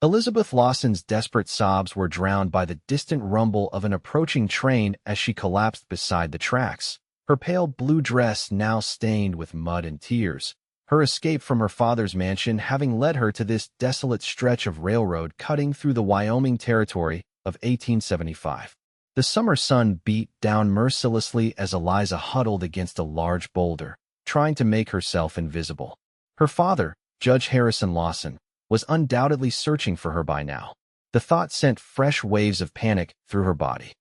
Elizabeth Lawson's desperate sobs were drowned by the distant rumble of an approaching train as she collapsed beside the tracks, her pale blue dress now stained with mud and tears, her escape from her father's mansion having led her to this desolate stretch of railroad cutting through the Wyoming territory of 1875. The summer sun beat down mercilessly as Eliza huddled against a large boulder, trying to make herself invisible. Her father, Judge Harrison Lawson, was undoubtedly searching for her by now. The thought sent fresh waves of panic through her body.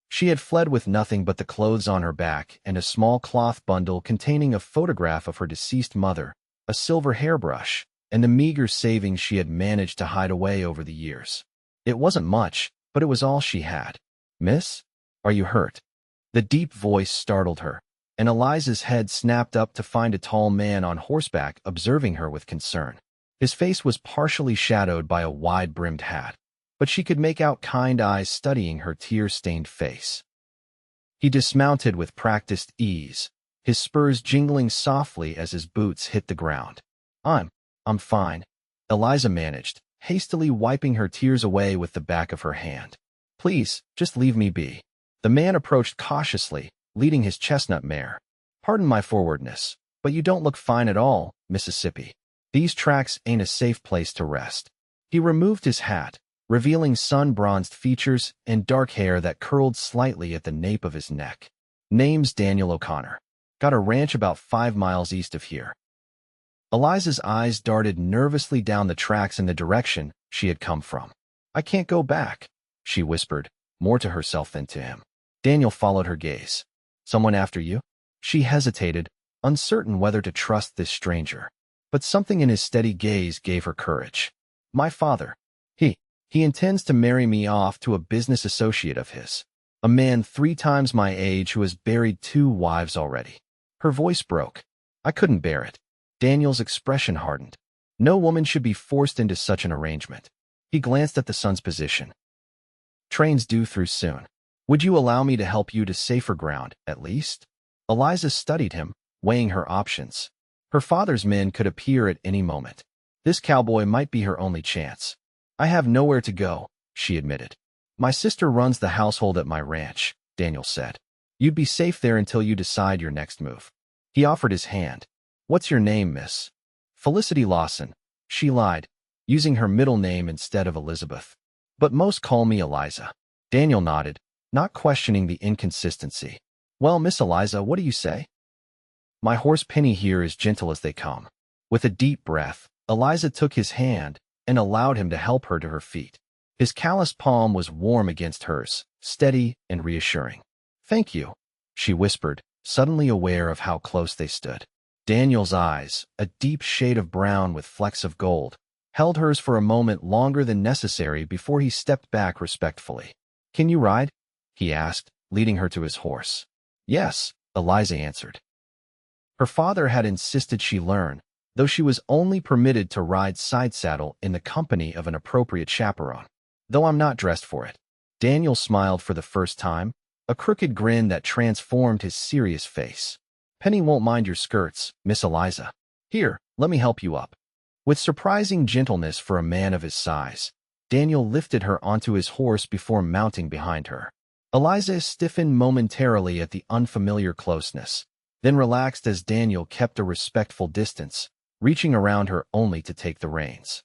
She had fled with nothing but the clothes on her back and a small cloth bundle containing a photograph of her deceased mother, a silver hairbrush, and the meager savings she had managed to hide away over the years. It wasn't much, but it was all she had. "Miss, are you hurt?" The deep voice startled her, and Eliza's head snapped up to find a tall man on horseback observing her with concern. His face was partially shadowed by a wide-brimmed hat, but she could make out kind eyes studying her tear-stained face. He dismounted with practiced ease, his spurs jingling softly as his boots hit the ground. I'm fine," Eliza managed, hastily wiping her tears away with the back of her hand. "Please, just leave me be." The man approached cautiously, leading his chestnut mare. "Pardon my forwardness, but you don't look fine at all, Mississippi. These tracks ain't a safe place to rest." He removed his hat, revealing sun-bronzed features and dark hair that curled slightly at the nape of his neck. "Name's Daniel O'Connor. Got a ranch about 5 miles east of here." Eliza's eyes darted nervously down the tracks in the direction she had come from. "I can't go back," she whispered, more to herself than to him. Daniel followed her gaze. "Someone after you?" She hesitated, uncertain whether to trust this stranger. But something in his steady gaze gave her courage. "My father. He intends to marry me off to a business associate of his. A man 3 times my age who has buried 2 wives already." Her voice broke. "I couldn't bear it." Daniel's expression hardened. No woman should be forced into such an arrangement. He glanced at the sun's position. "Train's due through soon. Would you allow me to help you to safer ground, at least?" Eliza studied him, weighing her options. Her father's men could appear at any moment. This cowboy might be her only chance. "I have nowhere to go," she admitted. "My sister runs the household at my ranch," Daniel said. "You'd be safe there until you decide your next move." He offered his hand. "What's your name, miss?" "Felicity Lawson," she lied, using her middle name instead of Elizabeth. "But most call me Eliza." Daniel nodded, not questioning the inconsistency. "Well, Miss Eliza, what do you say?" "My horse Penny here is gentle as they come." With a deep breath, Eliza took his hand and allowed him to help her to her feet. His calloused palm was warm against hers, steady and reassuring. "Thank you," she whispered, suddenly aware of how close they stood. Daniel's eyes, a deep shade of brown with flecks of gold, held hers for a moment longer than necessary before he stepped back respectfully. "Can you ride?" he asked, leading her to his horse. "Yes," Eliza answered. Her father had insisted she learn, though she was only permitted to ride side saddle in the company of an appropriate chaperone. "Though I'm not dressed for it." Daniel smiled for the first time, a crooked grin that transformed his serious face. "Penny won't mind your skirts, Miss Eliza. Here, let me help you up." With surprising gentleness for a man of his size, Daniel lifted her onto his horse before mounting behind her. Eliza stiffened momentarily at the unfamiliar closeness, then relaxed as Daniel kept a respectful distance, reaching around her only to take the reins.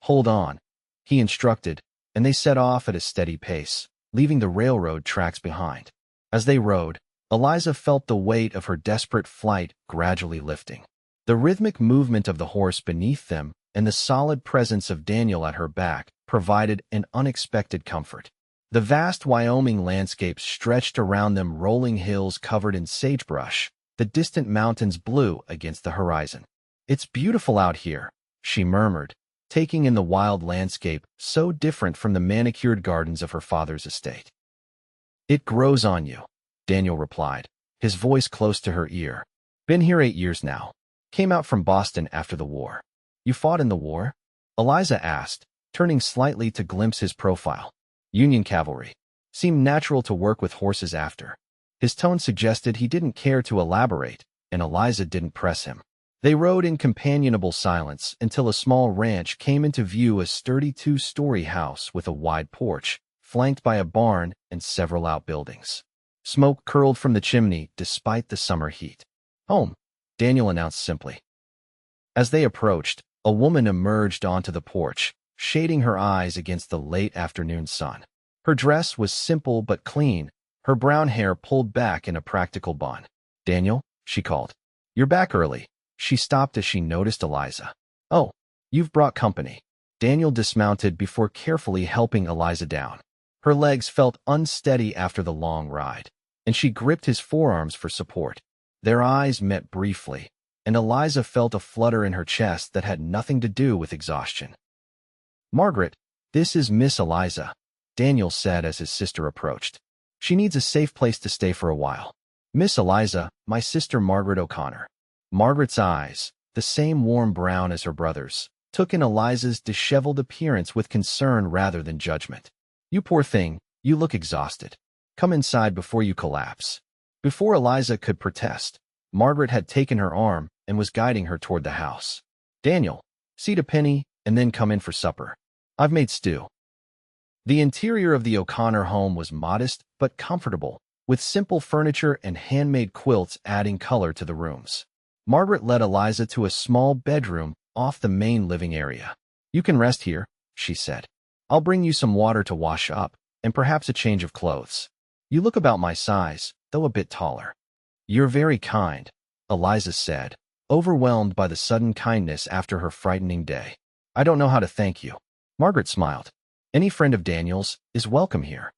"Hold on," he instructed, and they set off at a steady pace, leaving the railroad tracks behind. As they rode, Eliza felt the weight of her desperate flight gradually lifting. The rhythmic movement of the horse beneath them and the solid presence of Daniel at her back provided an unexpected comfort. The vast Wyoming landscape stretched around them, rolling hills covered in sagebrush, the distant mountains blue against the horizon. "It's beautiful out here," she murmured, taking in the wild landscape so different from the manicured gardens of her father's estate. "It grows on you," Daniel replied, his voice close to her ear. "Been here 8 years now. Came out from Boston after the war." "You fought in the war?" Eliza asked, turning slightly to glimpse his profile. "Union cavalry. Seemed natural to work with horses after." His tone suggested he didn't care to elaborate, and Eliza didn't press him. They rode in companionable silence until a small ranch came into view, a sturdy two-story house with a wide porch, flanked by a barn and several outbuildings. Smoke curled from the chimney despite the summer heat. "Home," Daniel announced simply. As they approached, a woman emerged onto the porch, shading her eyes against the late afternoon sun. Her dress was simple but clean, her brown hair pulled back in a practical bun. "Daniel," she called. "You're back early." She stopped as she noticed Eliza. "Oh, you've brought company." Daniel dismounted before carefully helping Eliza down. Her legs felt unsteady after the long ride, and she gripped his forearms for support. Their eyes met briefly, and Eliza felt a flutter in her chest that had nothing to do with exhaustion. "Margaret, this is Miss Eliza," Daniel said as his sister approached. "She needs a safe place to stay for a while." "Miss Eliza, my sister Margaret O'Connor." Margaret's eyes, the same warm brown as her brother's, took in Eliza's disheveled appearance with concern rather than judgment. "You poor thing, you look exhausted. Come inside before you collapse." Before Eliza could protest, Margaret had taken her arm and was guiding her toward the house. "Daniel, seat a penny and then come in for supper. I've made stew." The interior of the O'Connor home was modest but comfortable, with simple furniture and handmade quilts adding color to the rooms. Margaret led Eliza to a small bedroom off the main living area. "You can rest here," she said. "I'll bring you some water to wash up, and perhaps a change of clothes. You look about my size, though a bit taller." "You're very kind," Eliza said, overwhelmed by the sudden kindness after her frightening day. "I don't know how to thank you." Margaret smiled. "Any friend of Daniel's is welcome here.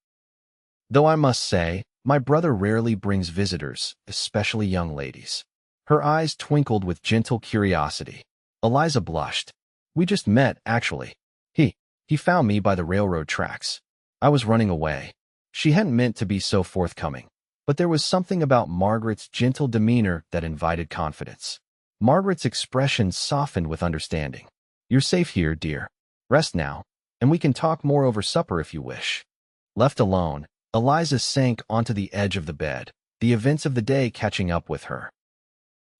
Though I must say, my brother rarely brings visitors, especially young ladies." Her eyes twinkled with gentle curiosity. Eliza blushed. "We just met, actually. He found me by the railroad tracks. I was running away." She hadn't meant to be so forthcoming, but there was something about Margaret's gentle demeanor that invited confidence. Margaret's expression softened with understanding. "You're safe here, dear. Rest now, and we can talk more over supper if you wish." Left alone, Eliza sank onto the edge of the bed, the events of the day catching up with her.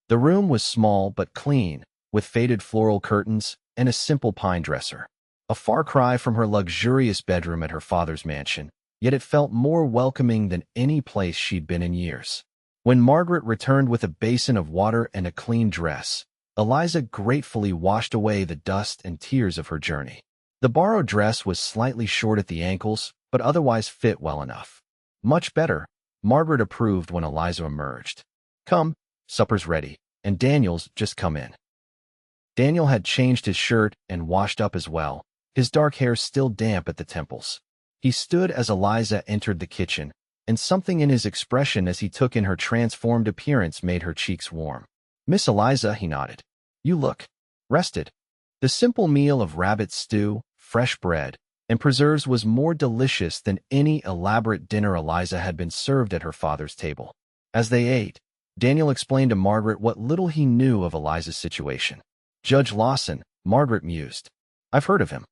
The room was small but clean, with faded floral curtains and a simple pine dresser. A far cry from her luxurious bedroom at her father's mansion, yet it felt more welcoming than any place she'd been in years. When Margaret returned with a basin of water and a clean dress, Eliza gratefully washed away the dust and tears of her journey. The borrowed dress was slightly short at the ankles, but otherwise fit well enough. "Much better," Margaret approved when Eliza emerged. "Come, supper's ready, and Daniel's just come in." Daniel had changed his shirt and washed up as well, his dark hair still damp at the temples. He stood as Eliza entered the kitchen, and something in his expression as he took in her transformed appearance made her cheeks warm. "Miss Eliza," he nodded. "You look rested." The simple meal of rabbit stew, fresh bread, and preserves was more delicious than any elaborate dinner Eliza had been served at her father's table. As they ate, Daniel explained to Margaret what little he knew of Eliza's situation. "Judge Lawson," Margaret mused. "I've heard of him.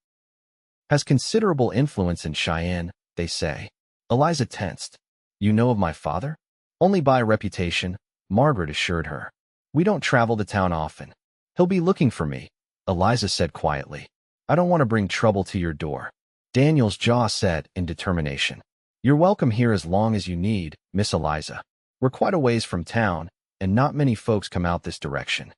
Has considerable influence in Cheyenne, they say." Eliza tensed. "You know of my father?" "Only by reputation," Margaret assured her. "We don't travel the town often." "He'll be looking for me," Eliza said quietly. "I don't want to bring trouble to your door." Daniel's jaw set in determination. "You're welcome here as long as you need, Miss Eliza. We're quite a ways from town, and not many folks come out this direction."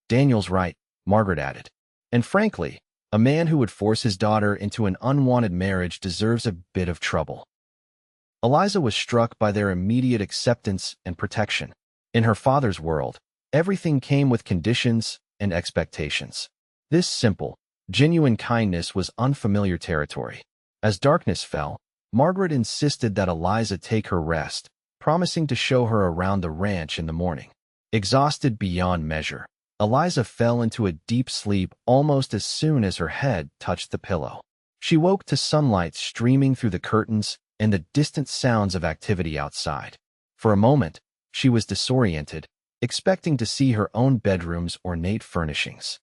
"Daniel's right," Margaret added. "And frankly, a man who would force his daughter into an unwanted marriage deserves a bit of trouble." Eliza was struck by their immediate acceptance and protection. In her father's world, everything came with conditions and expectations. This simple, genuine kindness was unfamiliar territory. As darkness fell, Margaret insisted that Eliza take her rest, promising to show her around the ranch in the morning. Exhausted beyond measure, Eliza fell into a deep sleep almost as soon as her head touched the pillow. She woke to sunlight streaming through the curtains and the distant sounds of activity outside. For a moment, she was disoriented, expecting to see her own bedroom's ornate furnishings.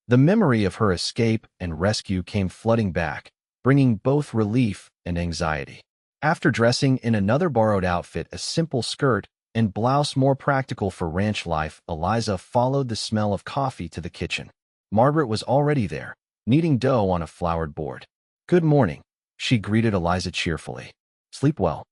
The memory of her escape and rescue came flooding back, bringing both relief and anxiety. After dressing in another borrowed outfit, a simple skirt, and blouse more practical for ranch life, Eliza followed the smell of coffee to the kitchen. Margaret was already there, kneading dough on a floured board. "Good morning," she greeted Eliza cheerfully. "Sleep well."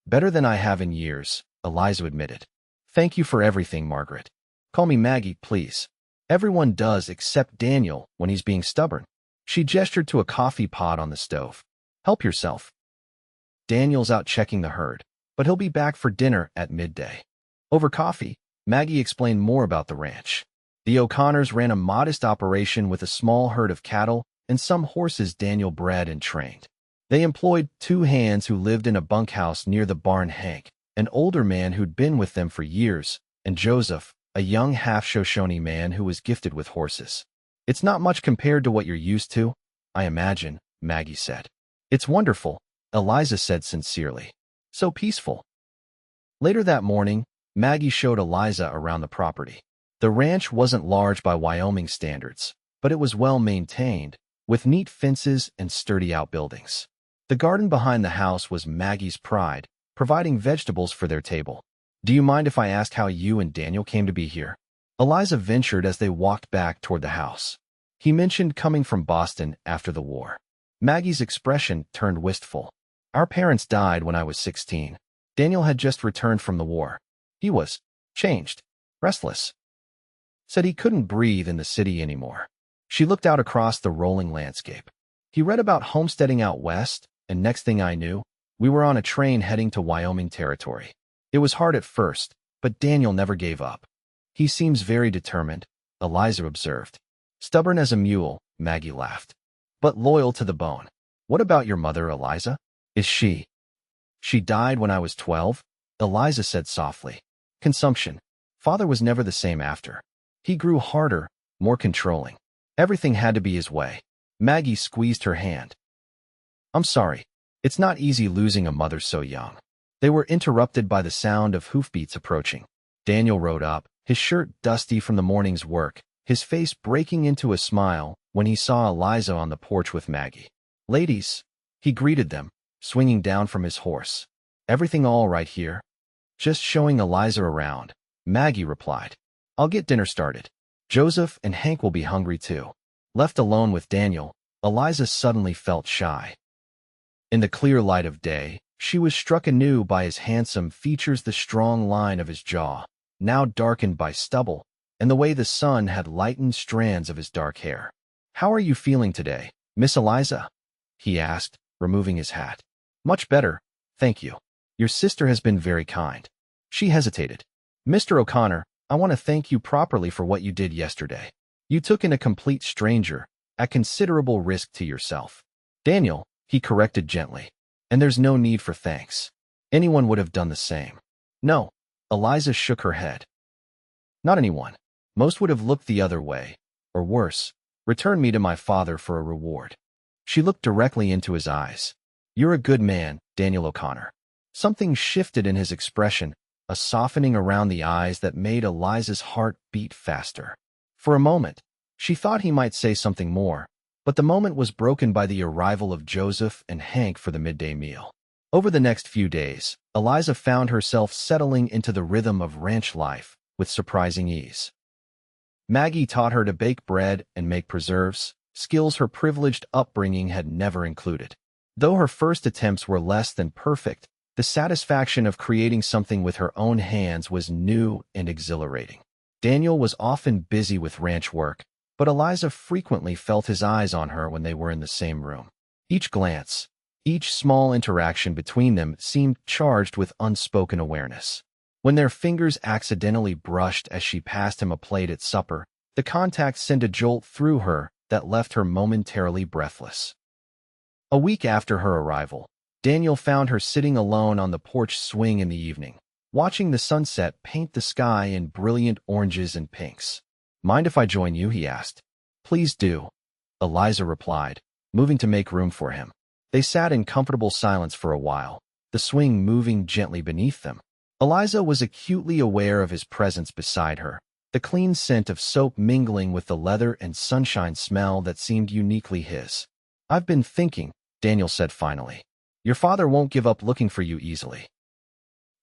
"Better than I have in years," Eliza admitted. "Thank you for everything, Margaret. Call me Maggie, please." "Everyone does except Daniel when he's being stubborn." She gestured to a coffee pot on the stove. "Help yourself." "Daniel's out checking the herd, but he'll be back for dinner at midday." Over coffee, Maggie explained more about the ranch. The O'Connors ran a modest operation with a small herd of cattle and some horses Daniel bred and trained. They employed 2 hands who lived in a bunkhouse near the barn: Hank, an older man who'd been with them for years, and Joseph, a young half-Shoshone man who was gifted with horses. "It's not much compared to what you're used to, I imagine," Maggie said. "It's wonderful," Eliza said sincerely. "So peaceful." Later that morning, Maggie showed Eliza around the property. The ranch wasn't large by Wyoming standards, but it was well maintained, with neat fences and sturdy outbuildings. The garden behind the house was Maggie's pride, providing vegetables for their table. "Do you mind if I ask how you and Daniel came to be here?" Eliza ventured as they walked back toward the house. "He mentioned coming from Boston after the war." Maggie's expression turned wistful. "Our parents died when I was 16. Daniel had just returned from the war. He was changed, restless. Said he couldn't breathe in the city anymore." She looked out across the rolling landscape. "He read about homesteading out west, and next thing I knew, we were on a train heading to Wyoming territory. It was hard at first, but Daniel never gave up." "He seems very determined," Eliza observed. "Stubborn as a mule," Maggie laughed. "But loyal to the bone." "What about your mother, Eliza? Is she—" "She died when I was 12, Eliza said softly. "Consumption. Father was never the same after. He grew harder, more controlling. Everything had to be his way." Maggie squeezed her hand. "I'm sorry. It's not easy losing a mother so young." They were interrupted by the sound of hoofbeats approaching. Daniel rode up, his shirt dusty from the morning's work, his face breaking into a smile when he saw Eliza on the porch with Maggie. "Ladies," he greeted them, swinging down from his horse. "Everything all right here?" "Just showing Eliza around," Maggie replied. "I'll get dinner started. Joseph and Hank will be hungry too." Left alone with Daniel, Eliza suddenly felt shy. In the clear light of day, she was struck anew by his handsome features, the strong line of his jaw, now darkened by stubble, and the way the sun had lightened strands of his dark hair. "How are you feeling today, Miss Eliza?" he asked, removing his hat. "Much better, thank you. Your sister has been very kind." She hesitated. "Mr. O'Connor, I want to thank you properly for what you did yesterday. You took in a complete stranger, at considerable risk to yourself." "Daniel," he corrected gently. "And there's no need for thanks. Anyone would have done the same." "No," Eliza shook her head. "Not anyone. Most would have looked the other way, or worse, returned me to my father for a reward." She looked directly into his eyes. "You're a good man, Daniel O'Connor." Something shifted in his expression, a softening around the eyes that made Eliza's heart beat faster. For a moment, she thought he might say something more, but the moment was broken by the arrival of Joseph and Hank for the midday meal. Over the next few days, Eliza found herself settling into the rhythm of ranch life with surprising ease. Maggie taught her to bake bread and make preserves, skills her privileged upbringing had never included. Though her first attempts were less than perfect, the satisfaction of creating something with her own hands was new and exhilarating. Daniel was often busy with ranch work, but Eliza frequently felt his eyes on her when they were in the same room. Each glance, each small interaction between them seemed charged with unspoken awareness. When their fingers accidentally brushed as she passed him a plate at supper, the contact sent a jolt through her that left her momentarily breathless. A week after her arrival, Daniel found her sitting alone on the porch swing in the evening, watching the sunset paint the sky in brilliant oranges and pinks. "Mind if I join you?" he asked. "Please do," Eliza replied, moving to make room for him. They sat in comfortable silence for a while, the swing moving gently beneath them. Eliza was acutely aware of his presence beside her, the clean scent of soap mingling with the leather and sunshine smell that seemed uniquely his. "I've been thinking," Daniel said finally. "Your father won't give up looking for you easily."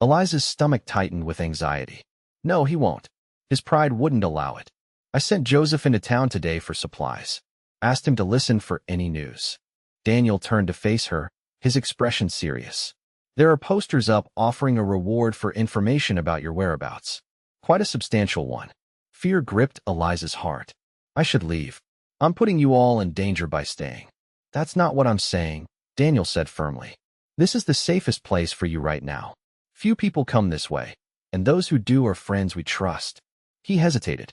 Eliza's stomach tightened with anxiety. No, he won't. His pride wouldn't allow it. I sent Joseph into town today for supplies. Asked him to listen for any news. Daniel turned to face her, his expression serious. There are posters up offering a reward for information about your whereabouts. Quite a substantial one. Fear gripped Eliza's heart. I should leave. I'm putting you all in danger by staying. That's not what I'm saying, Daniel said firmly. This is the safest place for you right now. Few people come this way, and those who do are friends we trust. He hesitated.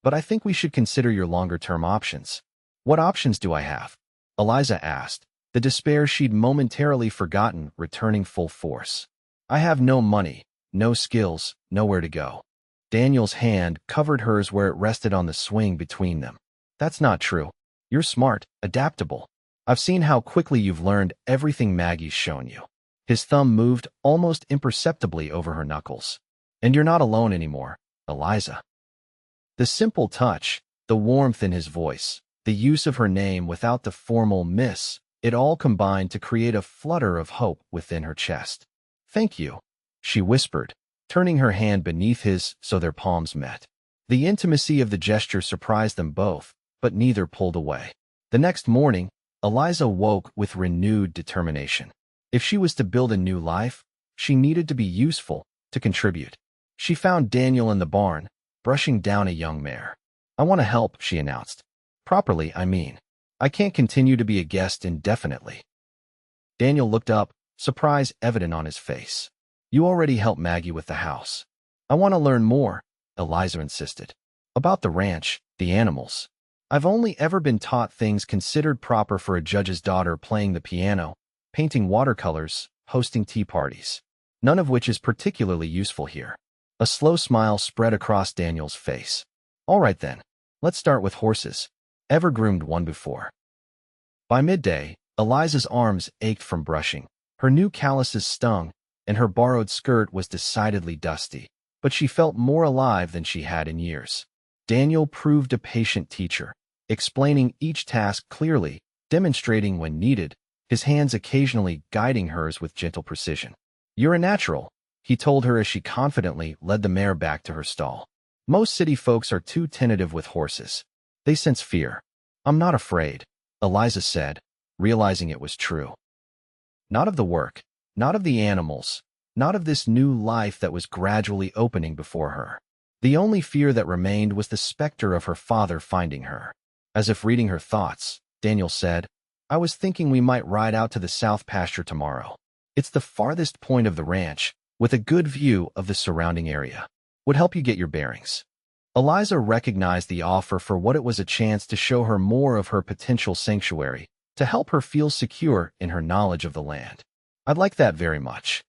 But I think we should consider your longer-term options. What options do I have? Eliza asked, the despair she'd momentarily forgotten returning full force. I have no money, no skills, nowhere to go. Daniel's hand covered hers where it rested on the swing between them. That's not true. You're smart, adaptable. I've seen how quickly you've learned everything Maggie's shown you. His thumb moved almost imperceptibly over her knuckles. And you're not alone anymore, Eliza. The simple touch, the warmth in his voice, the use of her name without the formal miss, it all combined to create a flutter of hope within her chest. Thank you, she whispered, turning her hand beneath his so their palms met. The intimacy of the gesture surprised them both, but neither pulled away. The next morning, Eliza woke with renewed determination. If she was to build a new life, she needed to be useful, to contribute. She found Daniel in the barn, brushing down a young mare. I want to help, she announced. Properly, I mean. I can't continue to be a guest indefinitely. Daniel looked up, surprise evident on his face. You already helped Maggie with the house. I want to learn more, Eliza insisted. About the ranch, the animals. I've only ever been taught things considered proper for a judge's daughter, playing the piano, painting watercolors, hosting tea parties. None of which is particularly useful here. A slow smile spread across Daniel's face. All right then, let's start with horses. Ever groomed one before? By midday, Eliza's arms ached from brushing. Her new calluses stung, and her borrowed skirt was decidedly dusty, but she felt more alive than she had in years. Daniel proved a patient teacher, explaining each task clearly, demonstrating when needed, his hands occasionally guiding hers with gentle precision. You're a natural, he told her as she confidently led the mare back to her stall. Most city folks are too tentative with horses. They sense fear. I'm not afraid, Eliza said, realizing it was true. Not of the work, not of the animals, not of this new life that was gradually opening before her. The only fear that remained was the specter of her father finding her. As if reading her thoughts, Daniel said, I was thinking we might ride out to the south pasture tomorrow. It's the farthest point of the ranch, with a good view of the surrounding area. Would help you get your bearings. Eliza recognized the offer for what it was, a chance to show her more of her potential sanctuary, to help her feel secure in her knowledge of the land. I'd like that very much.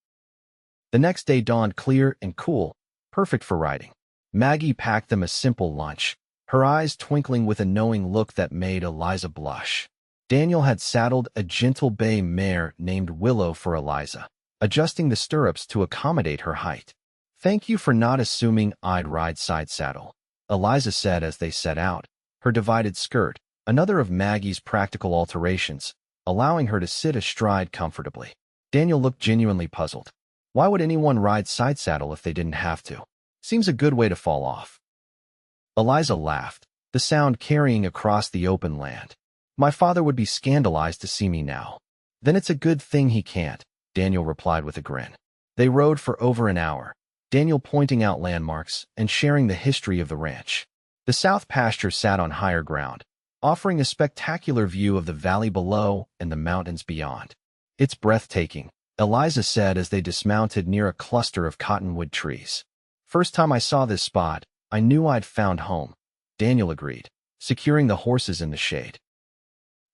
The next day dawned clear and cool, perfect for riding. Maggie packed them a simple lunch, her eyes twinkling with a knowing look that made Eliza blush. Daniel had saddled a gentle bay mare named Willow for Eliza, adjusting the stirrups to accommodate her height. Thank you for not assuming I'd ride side saddle, Eliza said as they set out, her divided skirt, another of Maggie's practical alterations, allowing her to sit astride comfortably. Daniel looked genuinely puzzled. Why would anyone ride side saddle if they didn't have to? Seems a good way to fall off. Eliza laughed, the sound carrying across the open land. My father would be scandalized to see me now. Then it's a good thing he can't, Daniel replied with a grin. They rode for over an hour, Daniel pointing out landmarks and sharing the history of the ranch. The south pasture sat on higher ground, offering a spectacular view of the valley below and the mountains beyond. It's breathtaking, Eliza said as they dismounted near a cluster of cottonwood trees. First time I saw this spot, I knew I'd found home, Daniel agreed, securing the horses in the shade.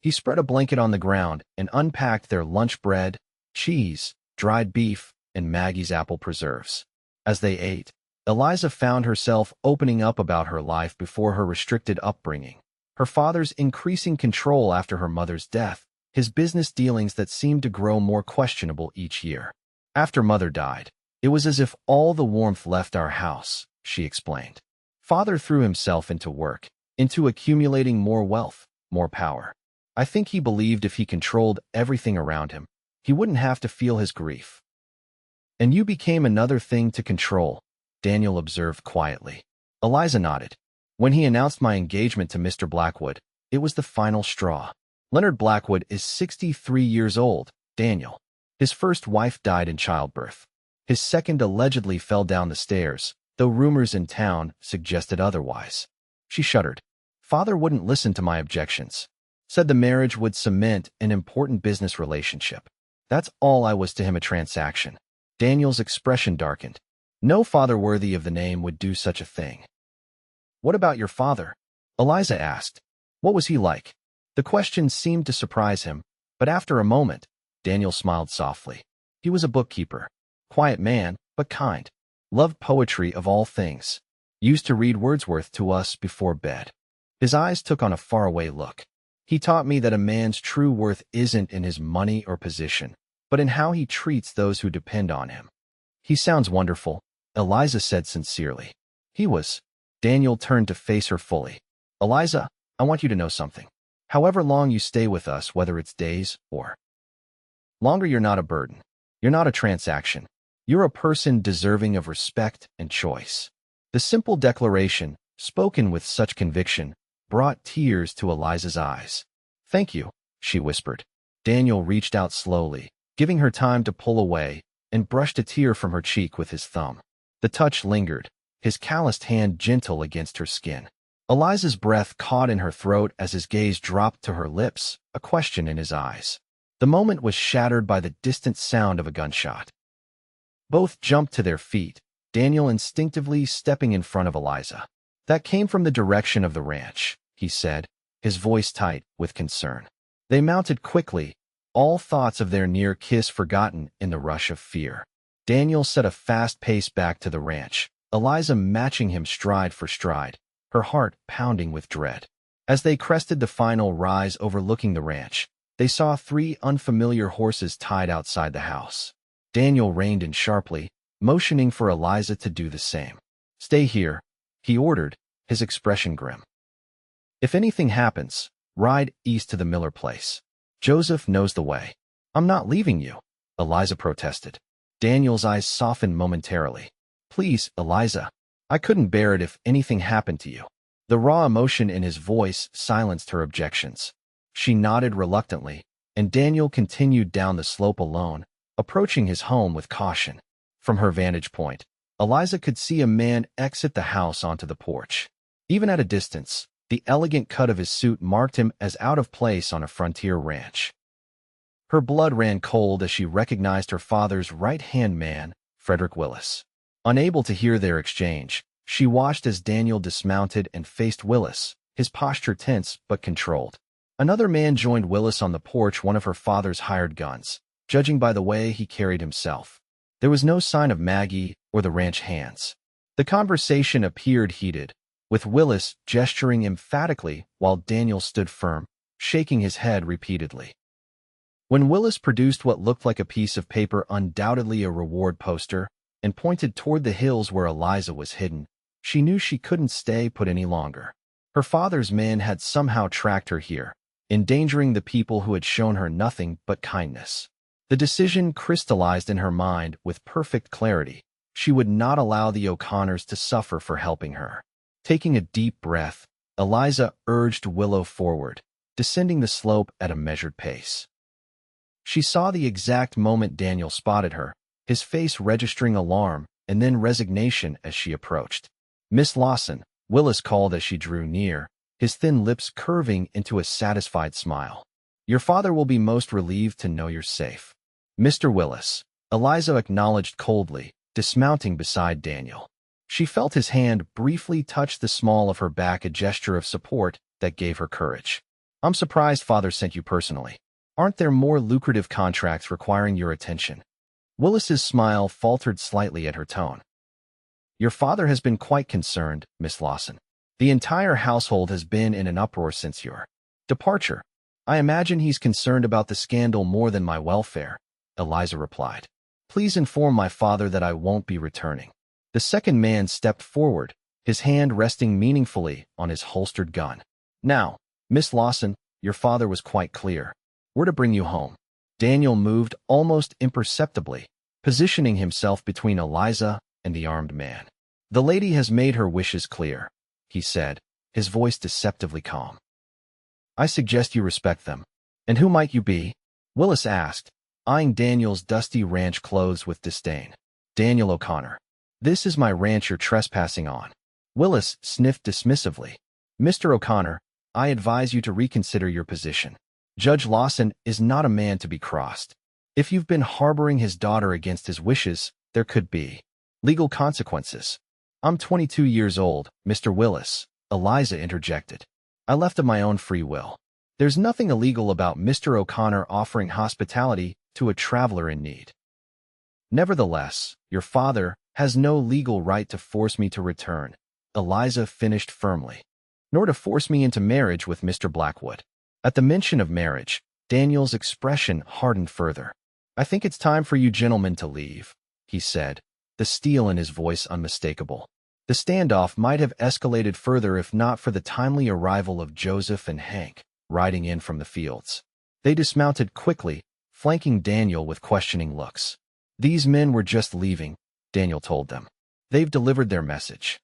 He spread a blanket on the ground and unpacked their lunch bread, cheese, dried beef, and Maggie's apple preserves. As they ate, Eliza found herself opening up about her life before her restricted upbringing, her father's increasing control after her mother's death, his business dealings that seemed to grow more questionable each year. After Mother died, it was as if all the warmth left our house, she explained. Father threw himself into work, into accumulating more wealth, more power. I think he believed if he controlled everything around him, he wouldn't have to feel his grief. And you became another thing to control, Daniel observed quietly. Eliza nodded. When he announced my engagement to Mr. Blackwood, it was the final straw. Leonard Blackwood is 63 years old, Daniel. His first wife died in childbirth. His second allegedly fell down the stairs, though rumors in town suggested otherwise. She shuddered. Father wouldn't listen to my objections. Said the marriage would cement an important business relationship. That's all I was to him, a transaction. Daniel's expression darkened. No father worthy of the name would do such a thing. What about your father? Eliza asked. What was he like? The question seemed to surprise him, but after a moment, Daniel smiled softly. He was a bookkeeper. Quiet man, but kind. Loved poetry of all things. Used to read Wordsworth to us before bed. His eyes took on a faraway look. He taught me that a man's true worth isn't in his money or position, but in how he treats those who depend on him. He sounds wonderful, Eliza said sincerely. He was. Daniel turned to face her fully. Eliza, I want you to know something. However long you stay with us, whether it's days or longer, you're not a burden. You're not a transaction. You're a person deserving of respect and choice. The simple declaration, spoken with such conviction, brought tears to Eliza's eyes. Thank you, she whispered. Daniel reached out slowly, giving her time to pull away, and brushed a tear from her cheek with his thumb. The touch lingered, his calloused hand gentle against her skin. Eliza's breath caught in her throat as his gaze dropped to her lips, a question in his eyes. The moment was shattered by the distant sound of a gunshot. Both jumped to their feet, Daniel instinctively stepping in front of Eliza. That came from the direction of the ranch, he said, his voice tight with concern. They mounted quickly, all thoughts of their near kiss forgotten in the rush of fear. Daniel set a fast pace back to the ranch, Eliza matching him stride for stride, her heart pounding with dread. As they crested the final rise overlooking the ranch, they saw 3 unfamiliar horses tied outside the house. Daniel reined in sharply, motioning for Eliza to do the same. Stay here, he ordered, his expression grim. If anything happens, ride east to the Miller place. Joseph knows the way. I'm not leaving you, Eliza protested. Daniel's eyes softened momentarily. Please, Eliza. I couldn't bear it if anything happened to you. The raw emotion in his voice silenced her objections. She nodded reluctantly, and Daniel continued down the slope alone, approaching his home with caution. From her vantage point, Eliza could see a man exit the house onto the porch. Even at a distance, the elegant cut of his suit marked him as out of place on a frontier ranch. Her blood ran cold as she recognized her father's right-hand man, Frederick Willis. Unable to hear their exchange, she watched as Daniel dismounted and faced Willis, his posture tense but controlled. Another man joined Willis on the porch, one of her father's hired guns, judging by the way he carried himself. There was no sign of Maggie or the ranch hands. The conversation appeared heated, with Willis gesturing emphatically while Daniel stood firm, shaking his head repeatedly. When Willis produced what looked like a piece of paper, undoubtedly a reward poster, and pointed toward the hills where Eliza was hidden, she knew she couldn't stay put any longer. Her father's men had somehow tracked her here, endangering the people who had shown her nothing but kindness. The decision crystallized in her mind with perfect clarity. She would not allow the O'Connors to suffer for helping her. Taking a deep breath, Eliza urged Willow forward, descending the slope at a measured pace. She saw the exact moment Daniel spotted her, his face registering alarm and then resignation as she approached. Miss Lawson, Willis called as she drew near, his thin lips curving into a satisfied smile. Your father will be most relieved to know you're safe. Mr. Willis, Eliza acknowledged coldly, dismounting beside Daniel. She felt his hand briefly touch the small of her back, a gesture of support that gave her courage. I'm surprised Father sent you personally. Aren't there more lucrative contracts requiring your attention? Willis's smile faltered slightly at her tone. Your father has been quite concerned, Miss Lawson. The entire household has been in an uproar since your departure. I imagine he's concerned about the scandal more than my welfare, Eliza replied. Please inform my father that I won't be returning. The second man stepped forward, his hand resting meaningfully on his holstered gun. Now, Miss Lawson, your father was quite clear. We're to bring you home. Daniel moved almost imperceptibly, positioning himself between Eliza and the armed man. "The lady has made her wishes clear," he said, his voice deceptively calm. "I suggest you respect them." "And who might you be?" Willis asked, eyeing Daniel's dusty ranch clothes with disdain. "Daniel O'Connor. This is my ranch you're trespassing on." Willis sniffed dismissively. "Mr. O'Connor, I advise you to reconsider your position. Judge Lawson is not a man to be crossed. If you've been harboring his daughter against his wishes, there could be legal consequences." "I'm 22 years old, Mr. Willis," Eliza interjected. "I left of my own free will. There's nothing illegal about Mr. O'Connor offering hospitality to a traveler in need. Nevertheless, your father has no legal right to force me to return," Eliza finished firmly, "nor to force me into marriage with Mr. Blackwood." At the mention of marriage, Daniel's expression hardened further. "I think it's time for you gentlemen to leave," he said, the steel in his voice unmistakable. The standoff might have escalated further if not for the timely arrival of Joseph and Hank, riding in from the fields. They dismounted quickly, flanking Daniel with questioning looks. "These men were just leaving," Daniel told them. "They've delivered their message."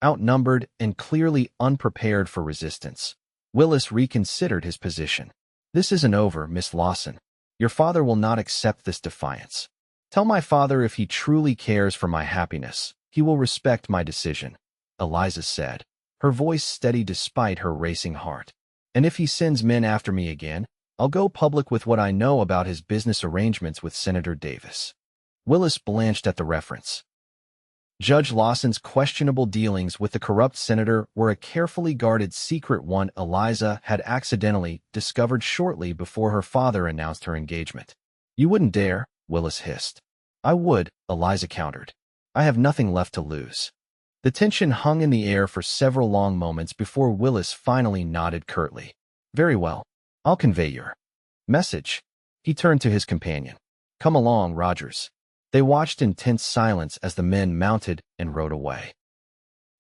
Outnumbered and clearly unprepared for resistance, Willis reconsidered his position. "This isn't over, Miss Lawson. Your father will not accept this defiance. Tell my father if he truly cares for my happiness, he will respect my decision," Eliza said, her voice steady despite her racing heart. "And if he sends men after me again, I'll go public with what I know about his business arrangements with Senator Davis." Willis blanched at the reference. Judge Lawson's questionable dealings with the corrupt senator were a carefully guarded secret one Eliza had accidentally discovered shortly before her father announced her engagement. "You wouldn't dare," Willis hissed. "I would," Eliza countered. "I have nothing left to lose." The tension hung in the air for several long moments before Willis finally nodded curtly. "Very well. I'll convey your message." He turned to his companion. "Come along, Rogers." They watched in tense silence as the men mounted and rode away.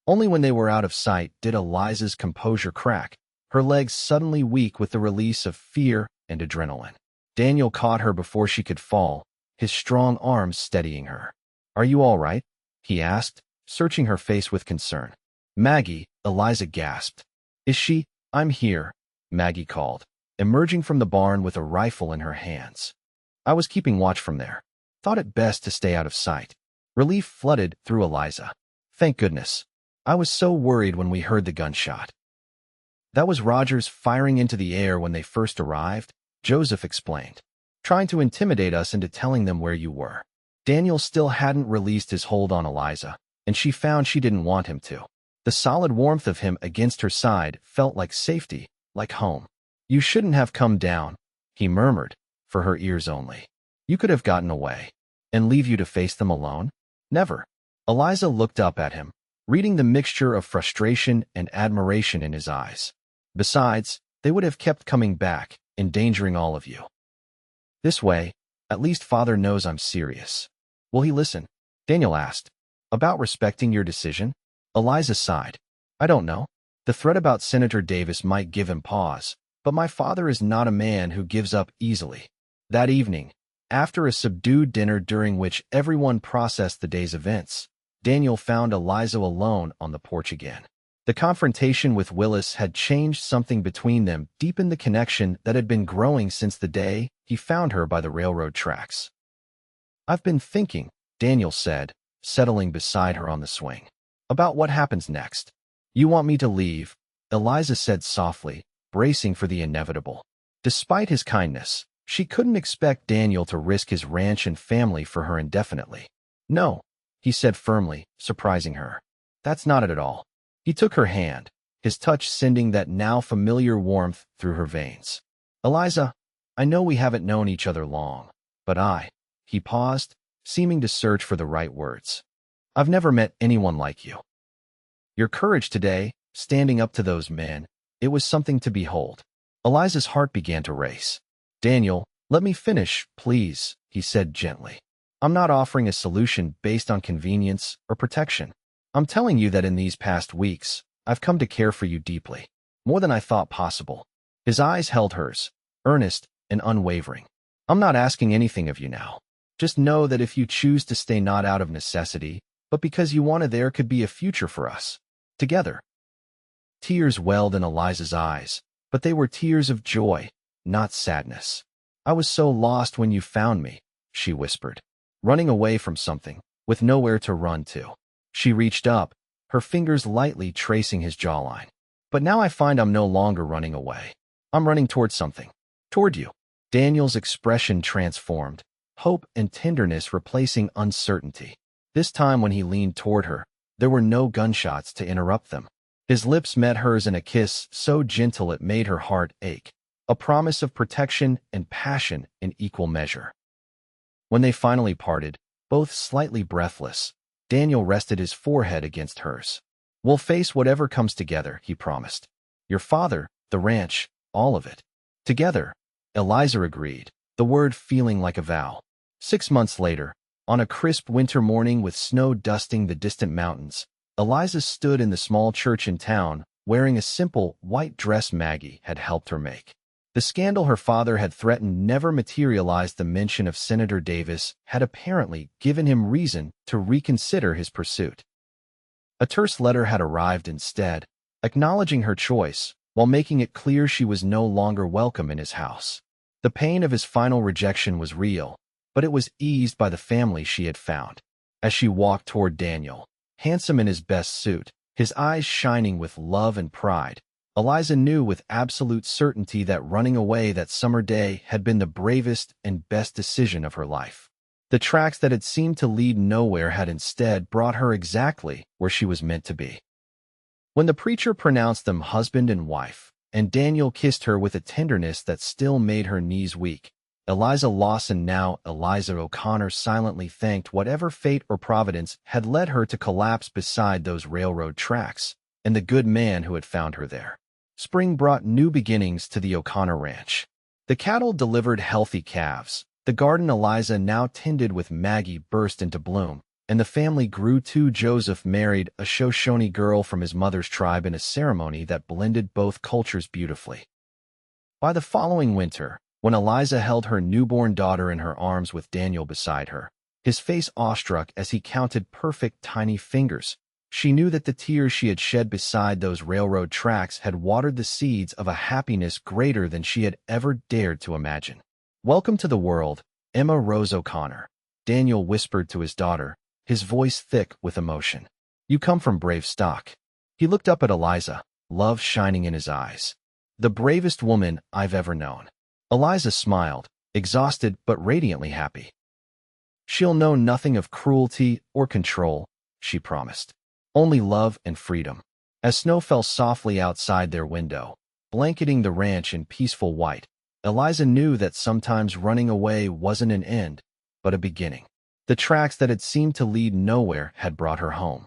Only when they were out of sight did Eliza's composure crack, her legs suddenly weak with the release of fear and adrenaline. Daniel caught her before she could fall, his strong arms steadying her. "Are you all right?" he asked, searching her face with concern. "Maggie," Eliza gasped. "Is she—" "I'm here," Maggie called, emerging from the barn with a rifle in her hands. "I was keeping watch from there. Thought it best to stay out of sight." Relief flooded through Eliza. "Thank goodness. I was so worried when we heard the gunshot." "That was Rogers firing into the air when they first arrived," Joseph explained, "trying to intimidate us into telling them where you were." Daniel still hadn't released his hold on Eliza, and she found she didn't want him to. The solid warmth of him against her side felt like safety, like home. "You shouldn't have come down," he murmured, for her ears only. "You could have gotten away. And leave you to face them alone? Never." Eliza looked up at him, reading the mixture of frustration and admiration in his eyes. "Besides, they would have kept coming back, endangering all of you. This way, at least Father knows I'm serious." "Will he listen?" Daniel asked. "About respecting your decision?" Eliza sighed. "I don't know. The threat about Senator Davis might give him pause, but my father is not a man who gives up easily." That evening, after a subdued dinner during which everyone processed the day's events, Daniel found Eliza alone on the porch again. The confrontation with Willis had changed something between them, deepened the connection that had been growing since the day he found her by the railroad tracks. "I've been thinking," Daniel said, settling beside her on the swing, "about what happens next." "You want me to leave?" Eliza said softly, bracing for the inevitable. Despite his kindness, she couldn't expect Daniel to risk his ranch and family for her indefinitely. "No," he said firmly, surprising her. "That's not it at all." He took her hand, his touch sending that now familiar warmth through her veins. "Eliza, I know we haven't known each other long, but he paused, seeming to search for the right words. "I've never met anyone like you. Your courage today, standing up to those men, it was something to behold." Eliza's heart began to race. "Daniel, let me finish, please," he said gently. "I'm not offering a solution based on convenience or protection. I'm telling you that in these past weeks, I've come to care for you deeply, more than I thought possible." His eyes held hers, earnest and unwavering. "I'm not asking anything of you now. Just know that if you choose to stay not out of necessity, but because you wanted there could be a future for us. Together. Tears welled in Eliza's eyes, but they were tears of joy, not sadness. I was so lost when you found me, she whispered, running away from something, with nowhere to run to. She reached up, her fingers lightly tracing his jawline. But now I find I'm no longer running away. I'm running toward something. Toward you. Daniel's expression transformed, hope and tenderness replacing uncertainty. This time when he leaned toward her, there were no gunshots to interrupt them. His lips met hers in a kiss so gentle it made her heart ache, a promise of protection and passion in equal measure. When they finally parted, both slightly breathless, Daniel rested his forehead against hers. We'll face whatever comes together, he promised. Your father, the ranch, all of it. Together, Eliza agreed, the word feeling like a vow. 6 months later, on a crisp winter morning with snow dusting the distant mountains, Eliza stood in the small church in town, wearing a simple, white dress Maggie had helped her make. The scandal her father had threatened never materialized. The mention of Senator Davis had apparently given him reason to reconsider his pursuit. A terse letter had arrived instead, acknowledging her choice, while making it clear she was no longer welcome in his house. The pain of his final rejection was real, but it was eased by the family she had found. As she walked toward Daniel, handsome in his best suit, his eyes shining with love and pride, Eliza knew with absolute certainty that running away that summer day had been the bravest and best decision of her life. The tracks that had seemed to lead nowhere had instead brought her exactly where she was meant to be. When the preacher pronounced them husband and wife, and Daniel kissed her with a tenderness that still made her knees weak, Eliza Lawson, now Eliza O'Connor, silently thanked whatever fate or providence had led her to collapse beside those railroad tracks, and the good man who had found her there. Spring brought new beginnings to the O'Connor ranch. The cattle delivered healthy calves, the garden Eliza now tended with Maggie burst into bloom, and the family grew too. Joseph married a Shoshone girl from his mother's tribe in a ceremony that blended both cultures beautifully. By the following winter, when Eliza held her newborn daughter in her arms with Daniel beside her, his face awestruck as he counted perfect tiny fingers, she knew that the tears she had shed beside those railroad tracks had watered the seeds of a happiness greater than she had ever dared to imagine. Welcome to the world, Emma Rose O'Connor, Daniel whispered to his daughter, his voice thick with emotion. You come from brave stock. He looked up at Eliza, love shining in his eyes. The bravest woman I've ever known. Eliza smiled, exhausted but radiantly happy. She'll know nothing of cruelty or control, she promised. Only love and freedom. As snow fell softly outside their window, blanketing the ranch in peaceful white, Eliza knew that sometimes running away wasn't an end, but a beginning. The tracks that had seemed to lead nowhere had brought her home.